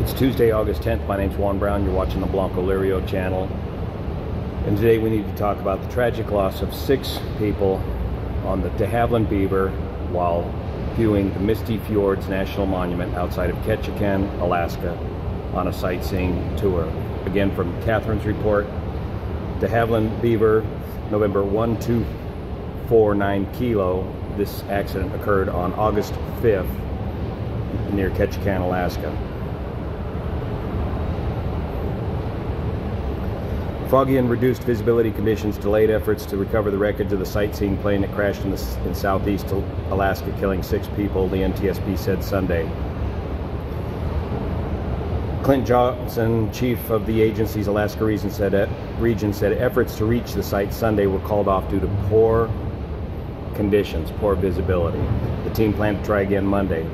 It's Tuesday, August 10th. My name's Juan Brown. You're watching the Blanco Lirio channel. And today we need to talk about the tragic loss of 6 people on the de Havilland Beaver while viewing the Misty Fjords National Monument outside of Ketchikan, Alaska on a sightseeing tour. Again, from Catherine's report, de Havilland Beaver, November 1249 Kilo. This accident occurred on August 5th near Ketchikan, Alaska. Foggy and reduced visibility conditions delayed efforts to recover the wreckage of the sightseeing plane that crashed in southeast Alaska, killing 6 people, the NTSB said Sunday. Clint Johnson, chief of the agency's Alaska region, said efforts to reach the site Sunday were called off due to poor conditions, poor visibility. The team planned to try again Monday.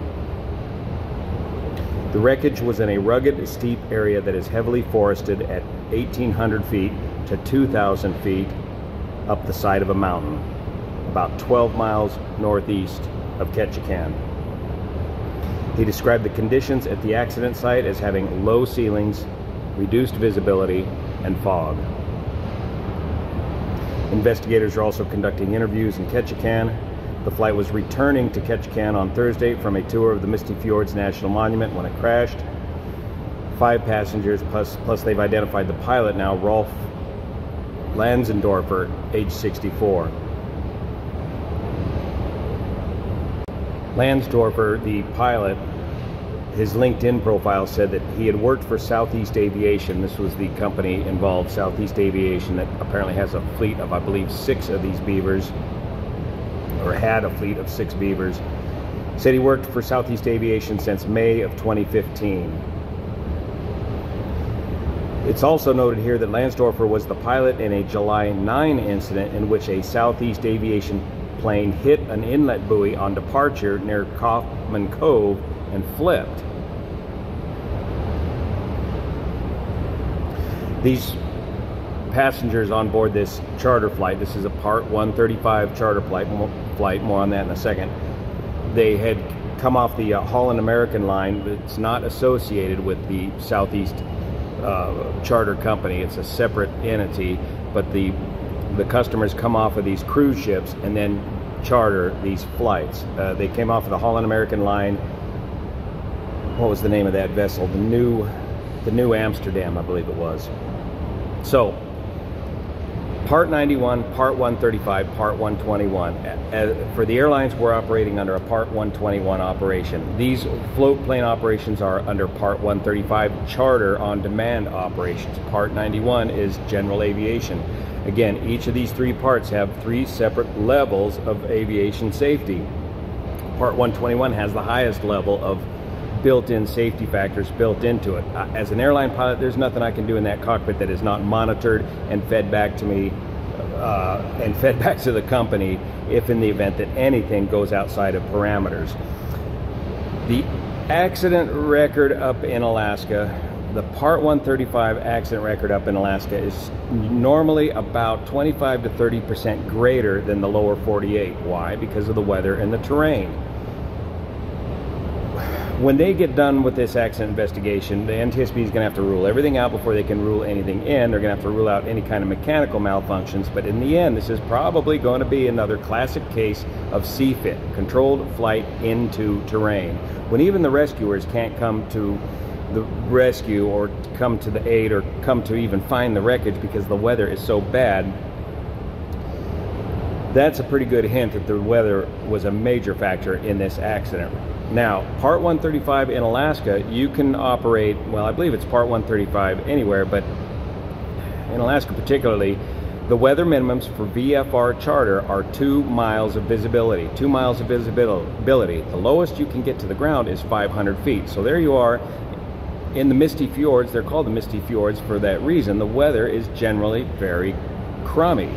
The wreckage was in a rugged, steep area that is heavily forested at 1,800 feet to 2,000 feet up the side of a mountain, about 12 miles northeast of Ketchikan. He described the conditions at the accident site as having low ceilings, reduced visibility, and fog. Investigators are also conducting interviews in Ketchikan. The flight was returning to Ketchikan on Thursday from a tour of the Misty Fjords National Monument when it crashed. 5 passengers, plus they've identified the pilot now, Rolf Lanzendorfer, age 64. Lanzendorfer, the pilot, his LinkedIn profile said that he had worked for Southeast Aviation. This was the company involved, Southeast Aviation, that apparently has a fleet of, I believe, 6 of these Beavers, or had a fleet of 6 Beavers. Said he worked for Southeast Aviation since May of 2015. It's also noted here that Landsdorfer was the pilot in a July 9 incident in which a Southeast Aviation plane hit an inlet buoy on departure near Kaufman Cove and flipped. These passengers on board this charter flight, this is a Part 135 charter flight, more on that in a second. They had come off the Holland American line, but it's not associated with the Southeast charter company. It's a separate entity, but the customers come off of these cruise ships and then charter these flights. They came off of the Holland American line. What was the name of that vessel? The New Amsterdam, I believe it was. So Part 91, Part 135, Part 121. For the airlines, we're operating under a Part 121 operation. These float plane operations are under Part 135 charter on-demand operations. Part 91 is general aviation. Again, each of these 3 parts have 3 separate levels of aviation safety. Part 121 has the highest level of built-in safety factors built into it. As an airline pilot, there's nothing I can do in that cockpit that is not monitored and fed back to me and fed back to the company if in the event that anything goes outside of parameters. The accident record up in Alaska, the Part 135 accident record up in Alaska is normally about 25 to 30% greater than the lower 48. Why? Because of the weather and the terrain. When they get done with this accident investigation, the NTSB is going to have to rule everything out before they can rule anything in. They're going to have to rule out any kind of mechanical malfunctions. But in the end, this is probably going to be another classic case of CFIT, controlled flight into terrain. When even the rescuers can't come to the rescue or come to the aid or come to even find the wreckage because the weather is so bad, that's a pretty good hint that the weather was a major factor in this accident. Now, Part 135 in Alaska, you can operate, well, I believe it's Part 135 anywhere, but in Alaska particularly, the weather minimums for VFR charter are 2 miles of visibility. 2 miles of visibility. The lowest you can get to the ground is 500 feet. So there you are in the Misty Fjords. They're called the Misty Fjords for that reason. The weather is generally very crummy.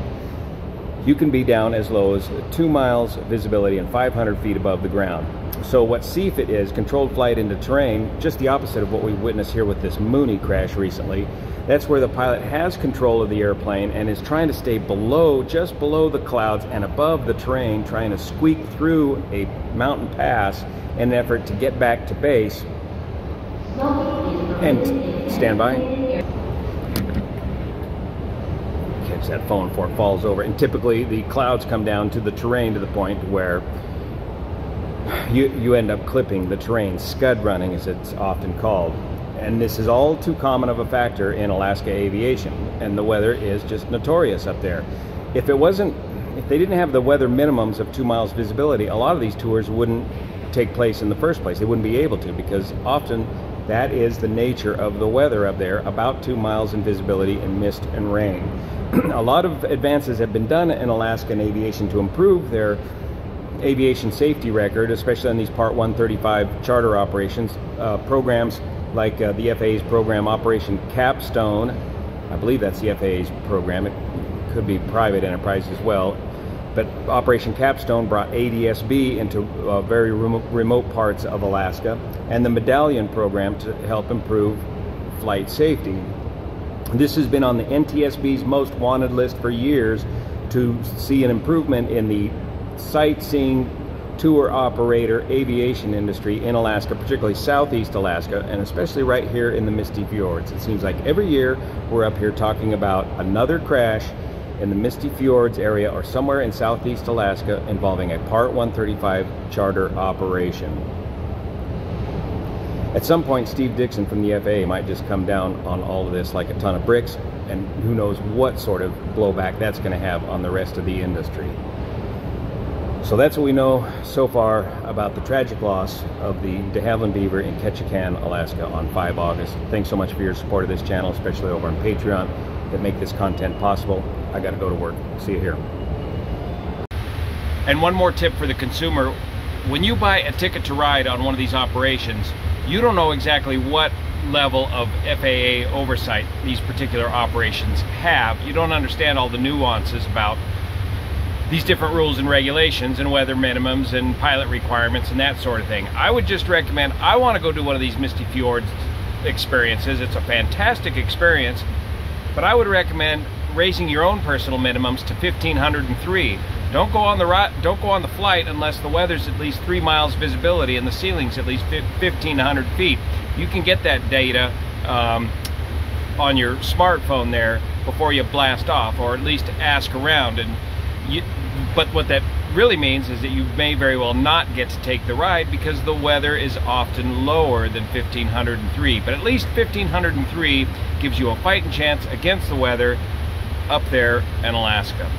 You can be down as low as 2 miles visibility and 500 feet above the ground. So what CFIT is, controlled flight into terrain, just the opposite of what we witnessed here with this Mooney crash recently. That's where the pilot has control of the airplane and is trying to stay below, just below the clouds and above the terrain, trying to squeak through a mountain pass in an effort to get back to base. And stand by. Catch that phone before it falls over. And typically the clouds come down to the terrain to the point where you end up clipping the terrain, scud running as it's often called. And this is all too common of a factor in Alaska aviation, and the weather is just notorious up there. If they didn't have the weather minimums of 2 miles visibility, a lot of these tours wouldn't take place in the first place. They wouldn't be able to, because often that is the nature of the weather up there, about 2 miles in visibility in mist and rain. A lot of advances have been done in Alaskan aviation to improve their aviation safety record, especially on these Part 135 charter operations. Programs like the FAA's program Operation Capstone, I believe that's the FAA's program, it could be private enterprise as well, but Operation Capstone brought ADS-B into very remote parts of Alaska, and the Medallion program to help improve flight safety. This has been on the NTSB's most wanted list for years, to see an improvement in the sightseeing tour operator aviation industry in Alaska, particularly southeast Alaska, and especially right here in the Misty Fjords. It seems like every year we're up here talking about another crash in the Misty Fjords area or somewhere in southeast Alaska involving a Part 135 charter operation. At some point, Steve Dixon from the FAA might just come down on all of this like a ton of bricks, and who knows what sort of blowback that's going to have on the rest of the industry. So that's what we know so far about the tragic loss of the de Havilland Beaver in Ketchikan, Alaska on 5 August. Thanks so much for your support of this channel, especially over on Patreon, that make this content possible. I got to go to work. See you here. And one more tip for the consumer. When you buy a ticket to ride on one of these operations, you don't know exactly what level of FAA oversight these particular operations have. You don't understand all the nuances about these different rules and regulations and weather minimums and pilot requirements and that sort of thing. I would just recommend, I want to go do one of these Misty Fjords experiences. It's a fantastic experience, but I would recommend raising your own personal minimums to 1,503. Don't go on the flight unless the weather's at least 3 miles visibility and the ceiling's at least 1,500 feet. You can get that data on your smartphone there before you blast off, or at least ask around. But what that really means is that you may very well not get to take the ride because the weather is often lower than 1,503. But at least 1,503 gives you a fighting chance against the weather up there in Alaska.